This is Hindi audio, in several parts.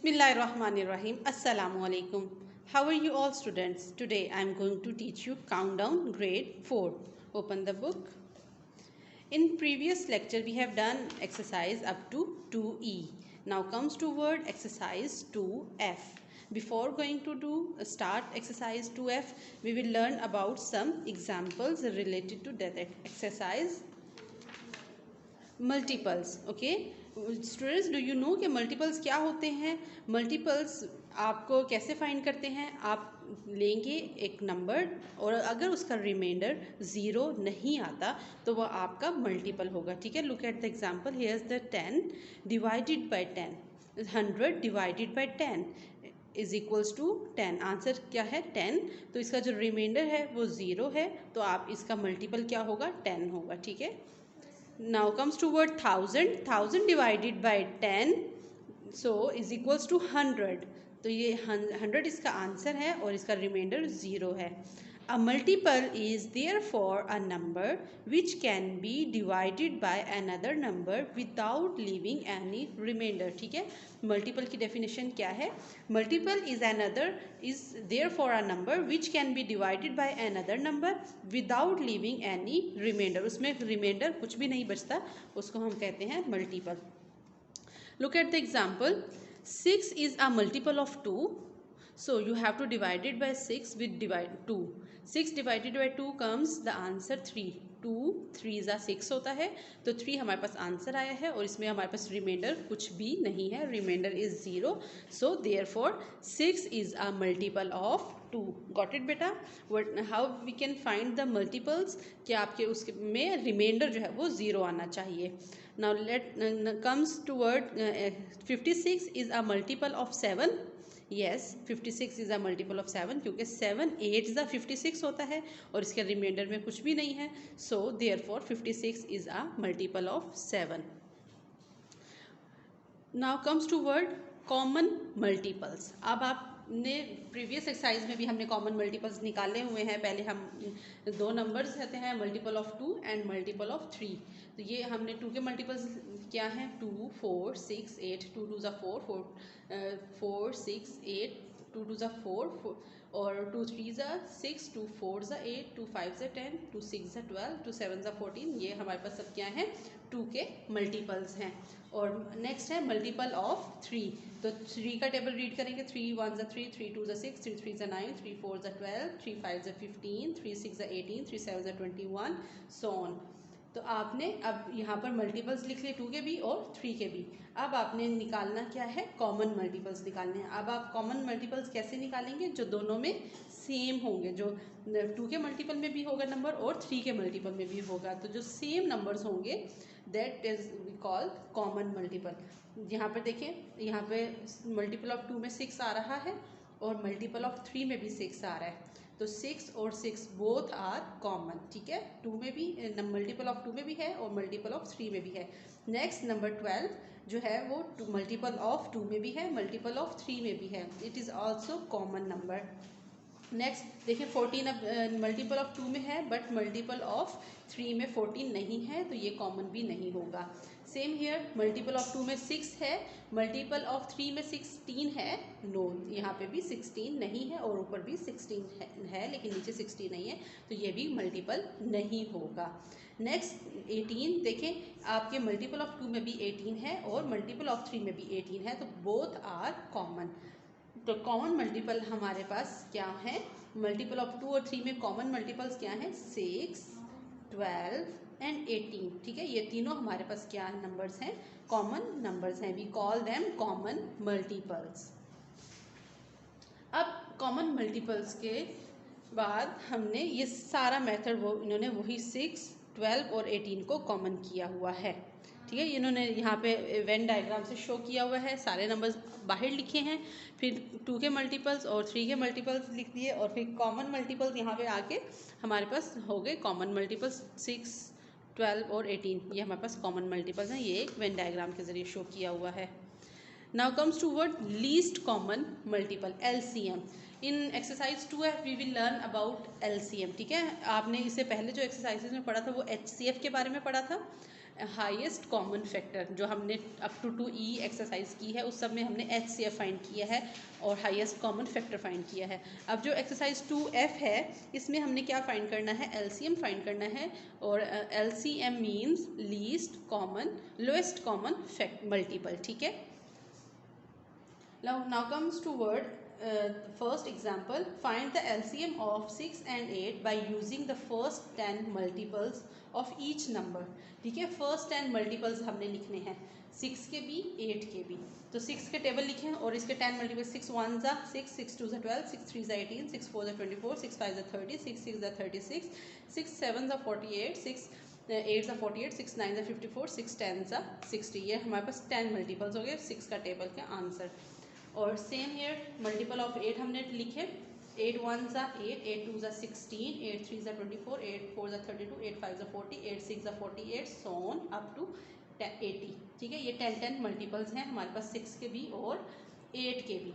Bismillahirrahmanirrahim. Assalamu alaikum. How are you all students? Today I am going to teach you countdown grade 4. Open the book. In previous lecture we have done exercise up to 2E. Now comes to word exercise 2F. Before going to start exercise 2F, we will learn about some examples related to that exercise. Multiples. Okay students, do you know कि मल्टीपल्स क्या होते हैं? मल्टीपल्स आपको कैसे फाइंड करते हैं? आप लेंगे एक नंबर और अगर उसका रिमाइंडर ज़ीरो नहीं आता तो वह आपका मल्टीपल होगा. ठीक है, look at the example. Here is the 10 divided by 10. 100 divided by 10 is equals to 10. Answer क्या है? 10. तो इसका जो रिमाइंडर है वो ज़ीरो है, तो आप इसका मल्टीपल क्या होगा? 10 होगा. ठीक है. Now comes to word 1000. 1000 divided by 10 so is equals to 100. तो ये 100 इसका आंसर है और इसका रिमाइंडर ज़ीरो है. A multiple is therefore a number which can be divided by another number without leaving any remainder. ठीक है, मल्टीपल की डेफिनेशन क्या है? Multiple is therefore a number which can be divided by another number without leaving any remainder. उसमें रिमाइंडर कुछ भी नहीं बचता, उसको हम कहते हैं multiple. Look at the example. 6 is a multiple of 2. So you have to divide it by 6 with divide 2. 6 divided by 2 comes the answer 3. 2 3 is 6 होता है, तो 3 हमारे पास आंसर आया है और इसमें हमारे पास रिमाइंडर कुछ भी नहीं है. Remainder is 0. So therefore 6 is a multiple of 2. Got it बेटा? How we can find the multiples? कि आपके उसके में रिमाइंडर जो है वो 0 आना चाहिए. Now let comes to word 56 is a multiple of 7. Yes, 56 is a multiple of 7 क्योंकि 7 8 इज़ 56 होता है और इसके रिमाइंडर में कुछ भी नहीं है. So therefore 56 is a multiple of 7. Now comes to word common multiples. अब आपने प्रीवियस एक्सरसाइज में भी हमने कॉमन मल्टीपल्स निकाले हुए हैं. पहले हम दो नंबर्स कहते हैं, multiple of 2 and multiple of 3. तो ये हमने 2 के मल्टीपल्स क्या हैं? 2 4 6 8. 2 2 4 4 6 8. 2 2 4 और 2 3 6. 2 4 8. 2 5 10. 2 6 12. 2 7 14. ये हमारे पास सब क्या हैं? 2 के मल्टीपल्स हैं. और नेक्स्ट है मल्टीपल ऑफ 3. तो 3 का टेबल रीड करेंगे. 3 1 3. 3 2 6. 3 3 9. 3 4 12. 3 5 15. 3 6 18. 3 7 21. So on. तो आपने अब यहाँ पर मल्टीपल्स लिख लिए 2 के भी और 3 के भी. अब आपने निकालना क्या है? कॉमन मल्टीपल्स निकालने हैं. अब आप कॉमन मल्टीपल्स कैसे निकालेंगे? जो दोनों में सेम होंगे. जो 2 के मल्टीपल में भी होगा नंबर और 3 के मल्टीपल में भी होगा, तो जो सेम नंबर्स होंगे that is we call common multiple. यहाँ पर देखें, यहाँ पे मल्टीपल ऑफ 2 में 6 आ रहा है और मल्टीपल ऑफ 3 में भी 6 आ रहा है. तो 6 और 6 बोथ आर कॉमन. ठीक है, 2 में भी मल्टीपल ऑफ 2 में भी है और मल्टीपल ऑफ 3 में भी है. नेक्स्ट नंबर 12 जो है वो मल्टीपल ऑफ 2 में भी है, मल्टीपल ऑफ 3 में भी है. It is also common number. Next देखिए 14 अब मल्टीपल ऑफ 2 में है बट मल्टीपल ऑफ 3 में 14 नहीं है, तो ये कॉमन भी नहीं होगा. सेम हियर मल्टीपल ऑफ 2 में 6 है, मल्टीपल ऑफ 3 में 16 है. नो, यहाँ पे भी 16 नहीं है और ऊपर भी 16 है लेकिन नीचे 16 नहीं है, तो ये भी मल्टीपल नहीं होगा. नेक्स्ट 18 देखें, आपके मल्टीपल ऑफ 2 में भी 18 है और मल्टीपल ऑफ 3 में भी 18 है, तो बोथ आर कॉमन. तो कॉमन मल्टीपल हमारे पास क्या है? मल्टीपल ऑफ 2 और 3 में कॉमन मल्टीपल्स क्या हैं? 6 12 एंड 18. ठीक है, ये तीनों हमारे पास क्या नंबर्स हैं? कॉमन नंबर्स हैं. We call them common multiples. अब कॉमन मल्टीपल्स के बाद हमने ये सारा मेथड इन्होंने वही 6 12 और 18 को कॉमन किया हुआ है. ठीक है, इन्होंने यहाँ पे वेन डायग्राम से शो किया हुआ है. सारे नंबर्स बाहर लिखे हैं, फिर 2 के मल्टीपल्स और 3 के मल्टीपल्स लिख दिए और फिर कॉमन मल्टीपल्स यहाँ पे आके हमारे पास हो गए कॉमन मल्टीपल्स 6 12 और 18. ये हमारे पास कॉमन मल्टीपल्स हैं. ये एक वेन डायग्राम के ज़रिए शो किया हुआ है. Now comes to word least common multiple, LCM. In exercise 2F we will learn about LCM. ठीक है, आपने इससे पहले जो एक्सरसाइजेज में पढ़ा था वो HCF के बारे में पढ़ा था. हाईएस्ट कॉमन फैक्टर जो हमने अप टू 2E एक्सरसाइज की है उस सब में हमने HCF फाइंड किया है और हाईएस्ट कॉमन फैक्टर फाइंड किया है। अब जो एक्सरसाइज 2F है इसमें हमने क्या फाइंड करना है, LCM फाइंड करना है। और LCM means least common lowest common multiple, ठीक है। Now comes to word first example. Find the LCM of 6 and 8 by using the first 10 multiples of each number. ठीक है, फर्स्ट 10 मल्टीपल्स हमने लिखने हैं 6 के भी 8 के भी। तो 6 के टेबल लिखे हैं और इसके 10 मल्टीपल 6 1 ज़ा 6, 6 2 ज़ा 12, 6 3 ज़ा 18, 6 4 ज़ा 24, 6 5 ज़ा 30, 6 6 ज़ा 36, 6 7 ज़ा 48, 6 8 ज़ा 48, 6 9 ज़ा 54, 6 10 ज़ा 60। ये हमारे पास 10 मल्टीपल्स हो गए 6 का टेबल का आंसर। और सेम हेयर मल्टीपल ऑफ 8 हमने लिखे 8 1 ज़ा 8, 8 2 ज़ा 16, 8 3 ज़ा 24, 8 4 ज़ा 32, 8 5 ज़ा 40, 8 6 ज़ा 48, सो ऑन अप टू 80। ठीक है, ये 10 मल्टीपल्स हैं हमारे पास 6 के भी और 8 के भी।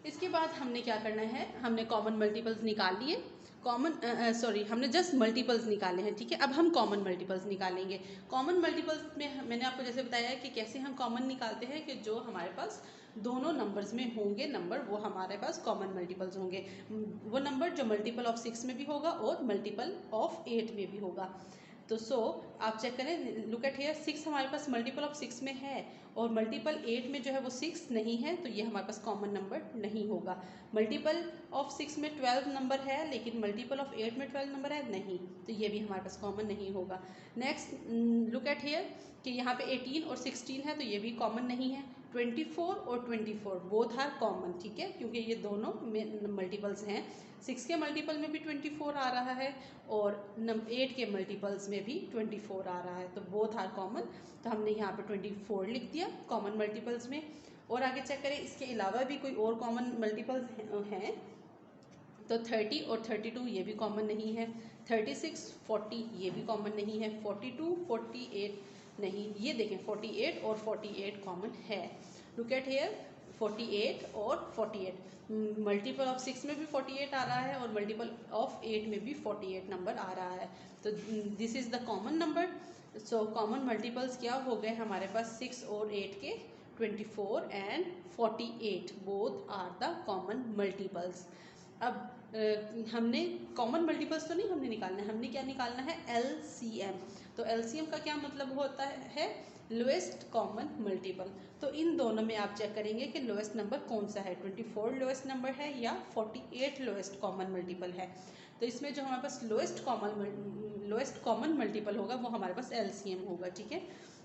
इसके बाद हमने क्या करना है, हमने कॉमन मल्टीपल्स निकाल लिए, हमने जस्ट मल्टीपल्स निकाले हैं। ठीक है, अब हम कॉमन मल्टीपल्स निकालेंगे। कॉमन मल्टीपल्स में मैंने आपको जैसे बताया कि कैसे हम कॉमन निकालते हैं कि जो हमारे पास दोनों नंबर्स में होंगे नंबर वो हमारे पास कॉमन मल्टीपल्स होंगे। वो नंबर जो मल्टीपल ऑफ 6 में भी होगा और मल्टीपल ऑफ 8 में भी होगा। तो आप चेक करें, लुक एट हियर 6 हमारे पास मल्टीपल ऑफ 6 में है और मल्टीपल 8 में जो है वो 6 नहीं है, तो ये हमारे पास कॉमन नंबर नहीं होगा। मल्टीपल ऑफ 6 में 12 नंबर है लेकिन मल्टीपल ऑफ 8 में 12 नंबर है नहीं, तो ये भी हमारे पास कॉमन नहीं होगा। नेक्स्ट लुक एट हियर कि यहाँ पे 18 और 16 है तो ये भी कॉमन नहीं है। 24 और 24 बोथ आर कॉमन, ठीक है, क्योंकि ये दोनों मल्टीपल्स हैं। 6 के मल्टीपल में भी 24 आ रहा है और 8 के मल्टीपल्स में भी 24 आ रहा है, तो बोथ आर कॉमन। तो हमने यहाँ पे 24 लिख दिया कॉमन मल्टीपल्स में। और आगे चेक करें इसके अलावा भी कोई और कॉमन मल्टीपल्स हैं तो 30 और 32 ये भी कॉमन नहीं है। 36 40 ये भी कॉमन नहीं है। 42 48 नहीं, ये देखें 48 और 48 कॉमन है। लुक एट हियर 48 और 48 मल्टीपल ऑफ 6 में भी 48 आ रहा है और मल्टीपल ऑफ 8 में भी 48 नंबर आ रहा है, तो this is the common number. So common multiples क्या हो गए हमारे पास 6 और 8 के 24 and 48 both are the common multiples. अब हमने कॉमन मल्टीपल्स तो नहीं हमने निकालना है, हमने क्या निकालना है LCM। तो LCM का क्या मतलब होता है लोएस्ट कॉमन मल्टीपल। तो इन दोनों में आप चेक करेंगे कि लोएस्ट नंबर कौन सा है, 24 लोएस्ट नंबर है या 48 लोएस्ट कॉमन मल्टीपल है। तो इसमें जो हमारे पास लोएस्ट कॉमन मल्टीपल होगा वो हमारे पास LCM होगा। ठीक है,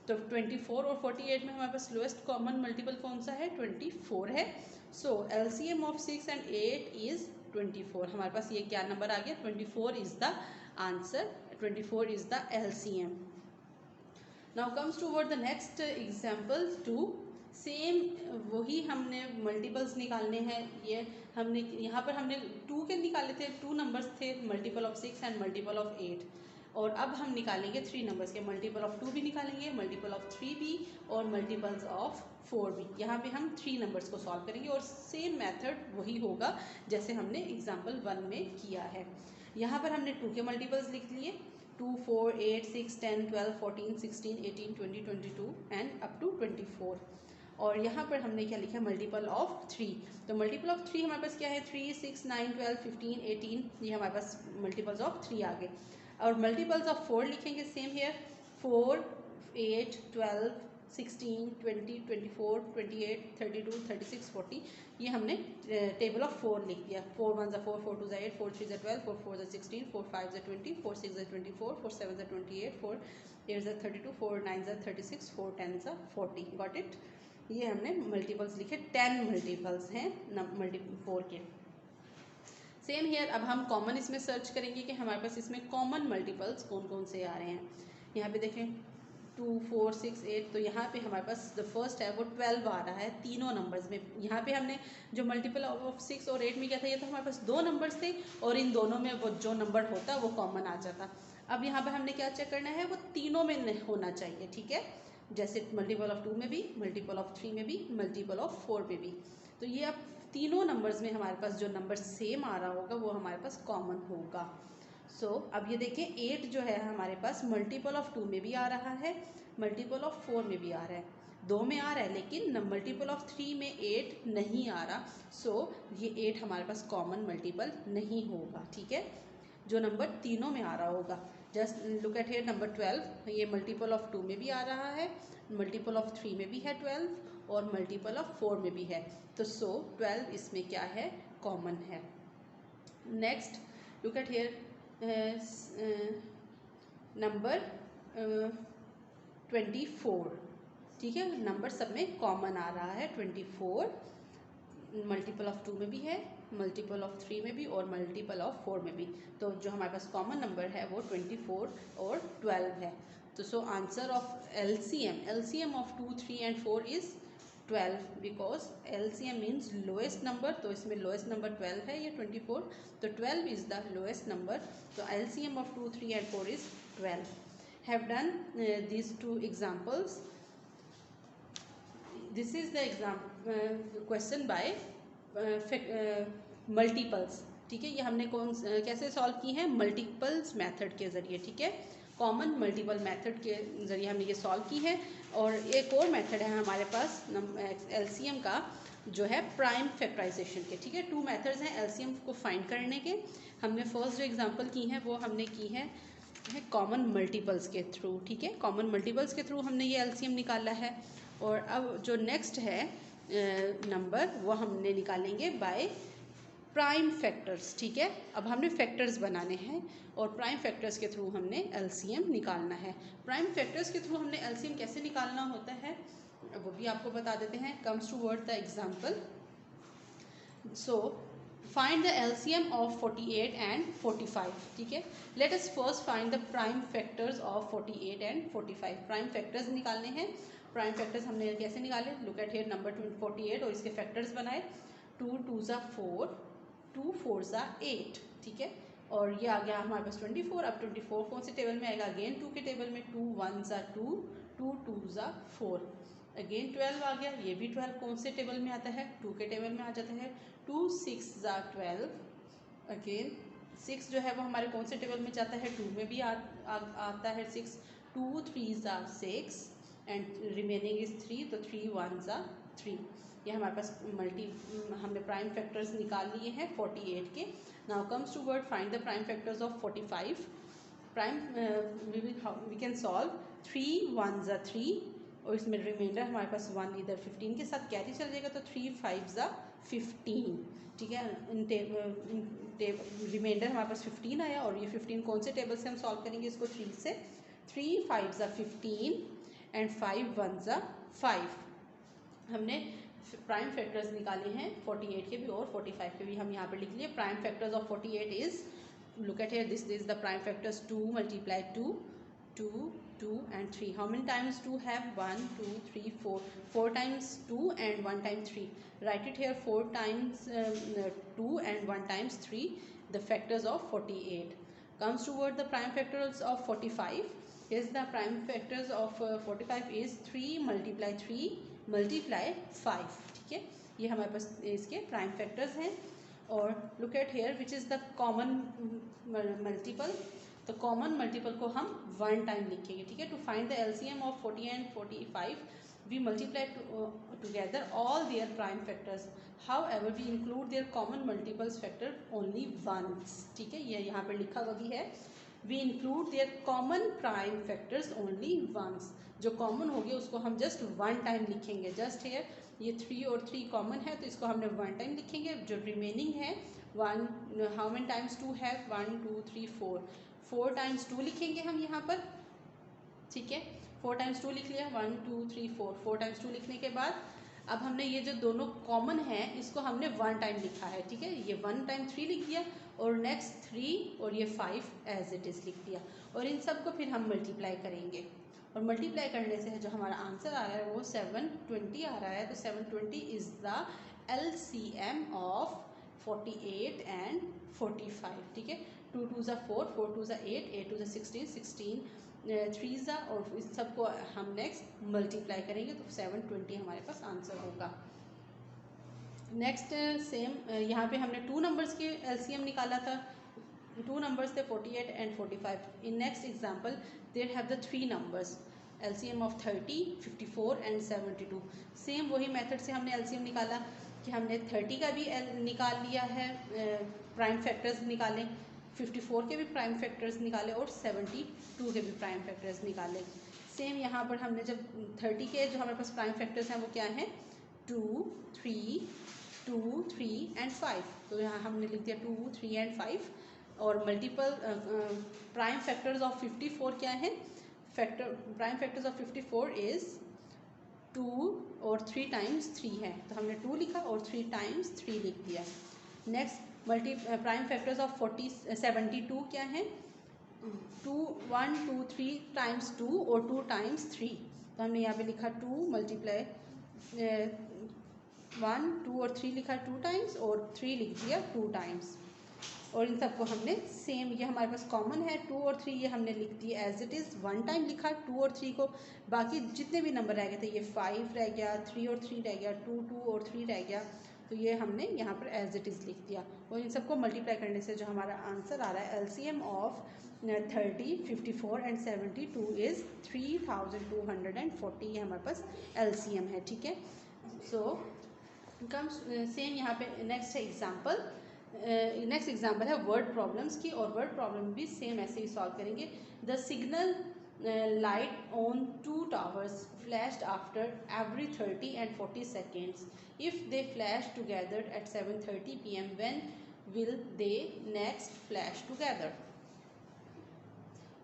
तो 24 और 48 में हमारे पास लोएस्ट कॉमन मल्टीपल कौन सा है, 24 है। So LCM of 6 and 8 is 24। हमारे पास ये क्या नंबर आ गया, 24 is the answer, 24 is the LCM। Now comes to the next example 2। Same वही हमने मल्टीपल्स निकालने हैं। ये हमने यहाँ पर हमने 2 के निकाले थे, 2 नंबर्स थे multiple of 6 and multiple of 8। और अब हम निकालेंगे 3 नंबर्स के, मल्टीपल ऑफ 2 भी निकालेंगे, मल्टीपल ऑफ 3 भी और मल्टीपल्स ऑफ 4 भी। यहाँ पे हम 3 नंबर्स को सॉल्व करेंगे और सेम मेथड वही होगा जैसे हमने एग्जाम्पल 1 में किया है। यहाँ पर हमने 2 के मल्टीपल्स लिख लिए, 2 4 8 6 10 12 14 16 18 20 22 एंड अप टू 24। और यहाँ पर हमने क्या लिखा, मल्टीपल ऑफ 3। तो मल्टीपल ऑफ 3 हमारे पास क्या है, 3 6 9 12 15 18, ये हमारे पास मल्टीपल्स ऑफ 3 आ गए। और मल्टीपल्स ऑफ 4 लिखेंगे सेम हेयर, 4 8 12 16 20 24 28 32 36 40, ये हमने टेबल ऑफ 4 लिख दिया। 4 1 ज़ा 4, 4 2 ज़ा 8, 4 3 ज़ा 12, 4 4 ज़ा 16, 4 5 ज़ा 20, 4 6 ज़ा 24, 4 7 ज़ा 28, 4 8 ज़ा 32, 4 9 ज़ा 36, 4 10 ज़ा 40। गॉट इट, ये हमने मल्टीपल्स लिखे, 10 मल्टीपल्स हैं 4 के। सेम हेयर अब हम कॉमन इसमें सर्च करेंगे कि हमारे पास इसमें कॉमन मल्टीपल्स कौन कौन से आ रहे हैं। यहाँ पे देखें 2 4 6 8, तो यहाँ पे हमारे पास द फर्स्ट है वो 12 आ रहा है तीनों नंबर्स में। यहाँ पे हमने जो मल्टीपल ऑफ 6 और 8 में क्या था, ये तो हमारे पास 2 नंबर्स थे और इन दोनों में वो जो नंबर होता वो कॉमन आ जाता। अब यहाँ पर हमने क्या चेक करना है, वो तीनों में होना चाहिए। ठीक है, जैसे मल्टीपल ऑफ 2 में भी, मल्टीपल ऑफ 3 में भी, मल्टीपल ऑफ 4 में भी। तो ये अब तीनों नंबर्स में हमारे पास जो नंबर सेम आ रहा होगा वो हमारे पास कॉमन होगा। अब ये देखें 8 जो है हमारे पास मल्टीपल ऑफ 2 में भी आ रहा है, मल्टीपल ऑफ 4 में भी आ रहा है, 2 में आ रहा है, लेकिन मल्टीपल ऑफ 3 में 8 नहीं आ रहा। ये 8 हमारे पास कॉमन मल्टीपल नहीं होगा, ठीक है, जो नंबर तीनों में आ रहा होगा। Just look at here number 12, ये मल्टीपल ऑफ 2 में भी आ रहा है, मल्टीपल ऑफ 3 में भी है 12 और मल्टीपल ऑफ 4 में भी है। तो 12 इसमें क्या है, कॉमन है। Next look at here number 24, ठीक है, नंबर सब में कॉमन आ रहा है 24, मल्टीपल ऑफ 2 में भी है, मल्टीपल ऑफ 3 में भी और मल्टीपल ऑफ 4 में भी। तो जो हमारे पास कॉमन नंबर है वो 24 और 12 है। तो answer of LCM of 2, 3 and 4 is 12 because LCM means lowest number. तो इसमें लोएस्ट नंबर 12 है, ये 24, तो 12 इज द लोएस्ट नंबर। तो LCM of 2, 3 and 4 is 12. Have done these two examples. This is the question by multiples, ठीक है। ये हमने कैसे सॉल्व की है, मल्टीपल्स मेथड के ज़रिए, ठीक है, कॉमन मल्टीपल मेथड के ज़रिए हमने ये सॉल्व की है। और एक और मेथड है हमारे पास LCM का, जो है प्राइम फैक्टराइजेशन के, ठीक है। 2 मेथड्स हैं LCM को फाइंड करने के। हमने फर्स्ट जो एग्जांपल की है वो हमने की है कॉमन मल्टीपल्स के थ्रू, ठीक है, कॉमन मल्टीपल्स के थ्रू हमने ये LCM निकाला है। और अब जो नेक्स्ट है नंबर वो हमने निकालेंगे बाय प्राइम फैक्टर्स, ठीक है। अब हमने फैक्टर्स बनाने हैं और प्राइम फैक्टर्स के थ्रू हमने LCM निकालना है। प्राइम फैक्टर्स के थ्रू हमने LCM कैसे निकालना होता है वो भी आपको बता देते हैं। Comes to word the example. Find the LCM of 48 and 45, ठीक है। Let us first find the prime factors of 48 and 45. Prime factors निकालने हैं। प्राइम फैक्टर्स हमने कैसे निकाले, लुक एट हियर नंबर 48 और इसके फैक्टर्स बनाए। 2 2 4, 2 4 8, ठीक है। और ये आ गया हमारे पास 24। अब 24 कौन से टेबल में आएगा, अगेन 2 के टेबल में, 2 1 2, 2 2 4, अगेन 12 आ गया। ये भी 12 कौन से टेबल में आता है, 2 के टेबल में आ जाता है। 2 6 12, अगेन 6 जो है वो हमारे कौन से टेबल में जाता है, 2 में भी आता है 6। 2 3 6 एंड रिमेनिंग इज 3, तो 3 1 3। ये हमारे पास हमने प्राइम फैक्टर्स निकाल लिए हैं 48 के। Now comes to word find the prime factors of 45। Prime we can solve 3 1 3 और इसमें रिमाइंडर हमारे पास 1 इधर 15 के साथ कैरी चल जाएगा, तो 3 5 15, ठीक है। रिमाइंडर हमारे पास 15 आया और ये 15 कौन से टेबल से हम सॉल्व करेंगे इसको, 3 से। 3 5 15 एंड 5 1 5। हमने प्राइम फैक्टर्स निकाले हैं 48 के भी और 45 के भी, हम यहाँ पे लिख लिए। Prime factors of 48 is, look at here, this is the prime factors, 2 multiply 2, 2 2 and 3. How many times 2 have, 1 2 3 4, 4 times 2 and 1 time 3. Write it here, 4 times 2 and 1 times 3, the factors of 48. Comes toward the prime factors of 45. Is the prime factors of 45 is 3 multiply 3 multiply 5, ठीक है। ये हमारे पास इसके प्राइम फैक्टर्स हैं। और look at here which is the common multiple. तो कॉमन मल्टीपल को हम 1 टाइम लिखेंगे, ठीक है। To find the LCM of 40 and 45 we multiply together all their prime factors, however we include their common multiples factor only once, ठीक है। ये यहाँ पर लिखा हुआ भी है, we include their common prime factors only once. जो कॉमन होगी उसको हम जस्ट 1 टाइम लिखेंगे। जस्ट हेयर ये 3 और 3 कॉमन है तो इसको हमने 1 टाइम लिखेंगे। जो रिमेनिंग है 1, हाउ मेनी टाइम्स 2 है, 1 2 3 4, 4 टाइम्स 2 लिखेंगे हम यहाँ पर, ठीक है। 4 टाइम्स 2 लिख लिया, 1 2 3 4, 4 टाइम्स 2 लिखने के बाद अब हमने ये जो दोनों कॉमन है इसको हमने 1 टाइम लिखा है, ठीक है। ये 1 टाइम 3 लिख दिया और नेक्स्ट 3 और ये 5 एज इट इज़ लिख दिया। और इन सब को फिर हम मल्टीप्लाई करेंगे और मल्टीप्लाई करने से जो हमारा आंसर आ रहा है वो 720 आ रहा है। तो 720 is the LCM of 48 and 45, ठीक है। 2 2 4, 4 2 8, 8 2 16, 16 3 और इस सबको हम नेक्स्ट मल्टीप्लाई करेंगे तो 720 हमारे पास आंसर होगा। नेक्स्ट सेम यहाँ पे हमने 2 नंबर्स के LCM निकाला था। two numbers थे 48 and 45. In next example there have the three numbers LCM of 30, 54 and 72. Same वही मेथड से हमने LCM निकाला कि हमने 30 का भी निकाल लिया है, प्राइम फैक्टर्स निकालें, 54 के भी प्राइम फैक्टर्स निकाले और 72 के भी प्राइम फैक्टर्स निकाले। सेम यहाँ पर हमने जब 30 के जो हमारे पास प्राइम फैक्टर्स हैं वो क्या हैं, 2, 3, 2, 3 एंड 5। तो यहाँ हमने लिख दिया 2, 3 एंड 5। और मल्टीपल प्राइम फैक्टर्स ऑफ 54 क्या है, प्राइम फैक्टर्स ऑफ 54 इज़ 2 और 3 टाइम्स 3 है, तो हमने 2 लिखा और 3 टाइम्स 3 लिख दिया। नेक्स्ट प्राइम फैक्टर्स ऑफ 72 क्या है, 2, 1, 2, 3 टाइम्स 2 और 2 टाइम्स 3, तो हमने यहाँ पे लिखा 2 मल्टीप्लाई 1, 2 और 3 लिखा 2 टाइम्स और 3 लिख दिया 2 टाइम्स। और इन सबको हमने सेम, ये हमारे पास कॉमन है 2 और 3, ये हमने लिख दिया एज इट इज़, 1 टाइम लिखा 2 और 3 को। बाकी जितने भी नंबर रह गए थे, ये 5 रह गया, 3 और 3 रह गया, 2, 2 और 3 रह गया, तो ये हमने यहाँ पर एज इट इज़ लिख दिया। और इन सबको मल्टीप्लाई करने से जो हमारा आंसर आ रहा है LCM ऑफ 30, 54 एंड 72 इज़ 3240, ये हमारे पास LCM है। ठीक है, सो कम्स सेम यहाँ पे नेक्स्ट है एग्जाम्पल। नेक्स्ट एग्जाम्पल है वर्ड प्रॉब्लम्स की, और वर्ड प्रॉब्लम भी सेम ऐसे ही सॉल्व करेंगे। The signal light on 2 towers flashed after every 30 and 40 seconds. If they flash together at 7:30 PM, when will they next flash together?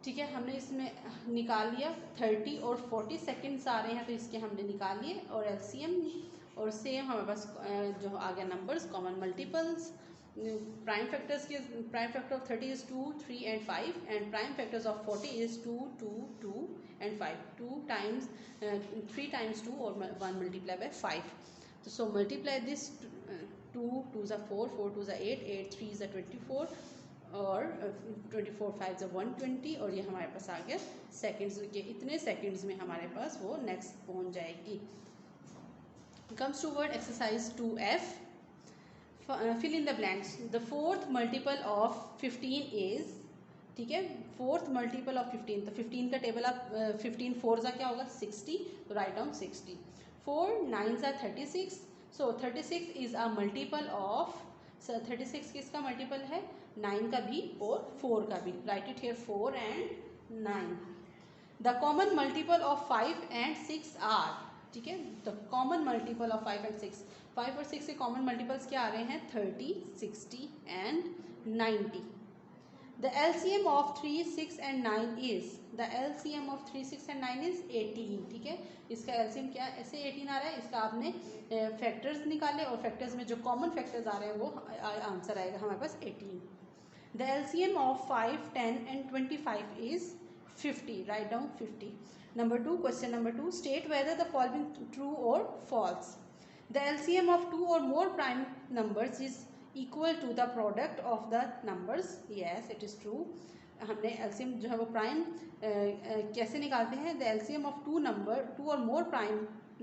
ठीक है, हमने इसमें निकाल लिया 30 और 40 सेकेंड्स आ रहे हैं, तो इसके हमने निकाल लिए और LCM। और सेम हमारे पास जो आ गया numbers common multiples. Prime factors के prime factor of 30 is 2, 3 and 5 and prime factors of 40 is 2, 2, 2 and 5। 2 times 3 times 2 और 1 मल्टीप्लाई बाय 5। तो सो मल्टीप्लाई दिस 2 2 ज़ा 4, 4 2 ज़ा 8, 8 3 ज़ा 24 और 24 5 ज़ा 120, और ये हमारे पास आ गया सेकेंड्स के, इतने सेकेंड्स में हमारे पास वो नेक्स्ट पहुंच जाएगी। Comes to word exercise 2F. Fill in the blanks. The fourth multiple of 15 is, ठीक है, फोर्थ मल्टीपल ऑफ 15, तो 15 का टेबल आप 15 4 ज़ा क्या होगा 60, तो राइट डाउन 60। 4 9 ज़ा 36, सो 36 इज़ अ मल्टीपल ऑफ, 36 किसका मल्टीपल है, 9 का भी और 4 का भी, write it here 4 and 9। The common multiple of 5 and 6 आर, ठीक है, the common multiple of 5 and 6, 5 और 6 के कॉमन मल्टीपल्स क्या आ रहे हैं 30, 60 and 90। The LCM of 3, 6 and 9 is, the LCM of 3, 6 and 9 is 18। ठीक है, इसका LCM क्या ऐसे 18 आ रहा है, इसका आपने फैक्टर्स निकाले और फैक्टर्स में जो कॉमन फैक्टर्स आ रहे हैं वो आंसर आएगा हमारे पास 18। The LCM of 5, 10 and 25 is 50, write down 50। Number 2, question number 2, state whether the following true or false. The LCM of 2 or more prime numbers is equal to the product of the numbers. Yes, it is true. हमने LCM जो है वो प्राइम कैसे निकालते हैं, the LCM of 2 or more prime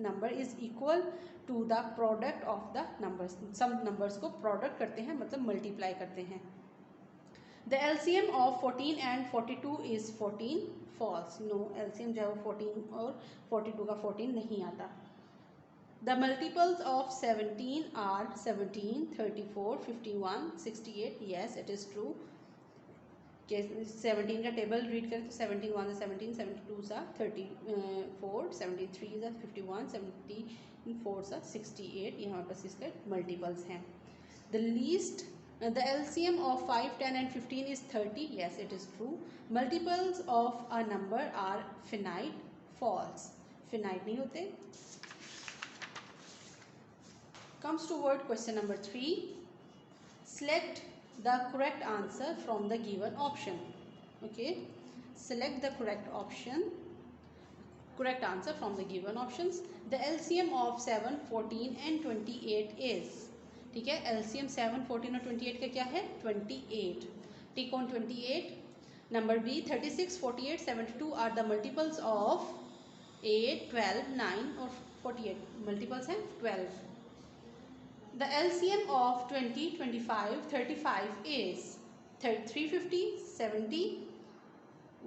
number is equal to the product of the numbers. some numbers को product करते हैं, मतलब multiply करते हैं। The LCM of 14 and 42 is 14, false. No, LCM जो है वो 14 और 42 का 14 नहीं आता। The multiples of 17 are 17, 34, 51, 68. Yes, it is true. 17 का टेबल रीड करें तो 17 1 17, 72 सा 34, 73 सा 51, 74 सा 68, ये हमारे पास इसके मल्टीपल्स हैं। The LCM of 5, 10 and 15 is 30. Yes, it is true. Multiples of a number are finite. False. Finite नहीं होते। Comes to word question number 3. Select the correct answer from the given option. Okay. Select the correct answer from the given options. The LCM of 7, 14 and 28 is, ठीक है, LCM 7, 14 और 28 का क्या है 28। Tick on 28। Number B 36, 48, 72 are the multiples of 8, 12, 9 और 48, मल्टीपल्स हैं 12। द LCM of 20, 25, 35 is, 350, 70,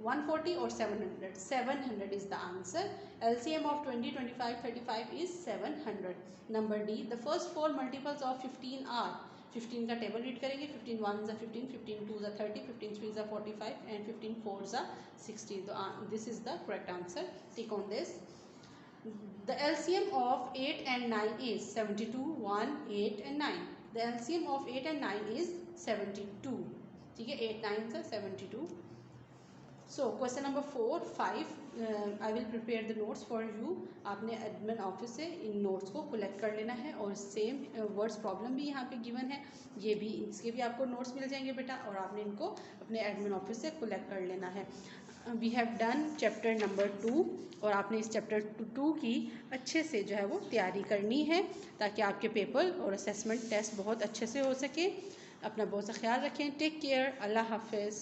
140 or 700. 700 is the answer. LCM of 20, 25, 35 is 700. Number D, the first four multiples of 15 are, 15 का टेबल रीड करेंगे, 15 1s are 15, 15 2s are 30, 15 3s are 45 and 15 4s are 60. So this is the correct answer. Tick on this. The LCM of 8 and 9 is 72, 1, 8 and 9. The LCM of 8 and 9 is 72. ठीक है, 8 9s are 72. So question number 4, 5, I will prepare the notes for you. आपने एडमिन ऑफिस से इन नोट्स को कलेक्ट कर लेना है और सेम वर्ड्स प्रॉब्लम भी यहाँ पे गिवन है, ये भी, इसके भी आपको नोट्स मिल जाएंगे बेटा, और आपने इनको अपने एडमिन ऑफिस से कलेक्ट कर लेना है. We have done chapter number 2 और आपने इस चैप्टर 2 की अच्छे से जो है वो तैयारी करनी है ताकि आपके पेपर और असेसमेंट टेस्ट बहुत अच्छे से हो सके. अपना बहुत सा ख्याल रखें. Take care. अल्लाह हाफिज़.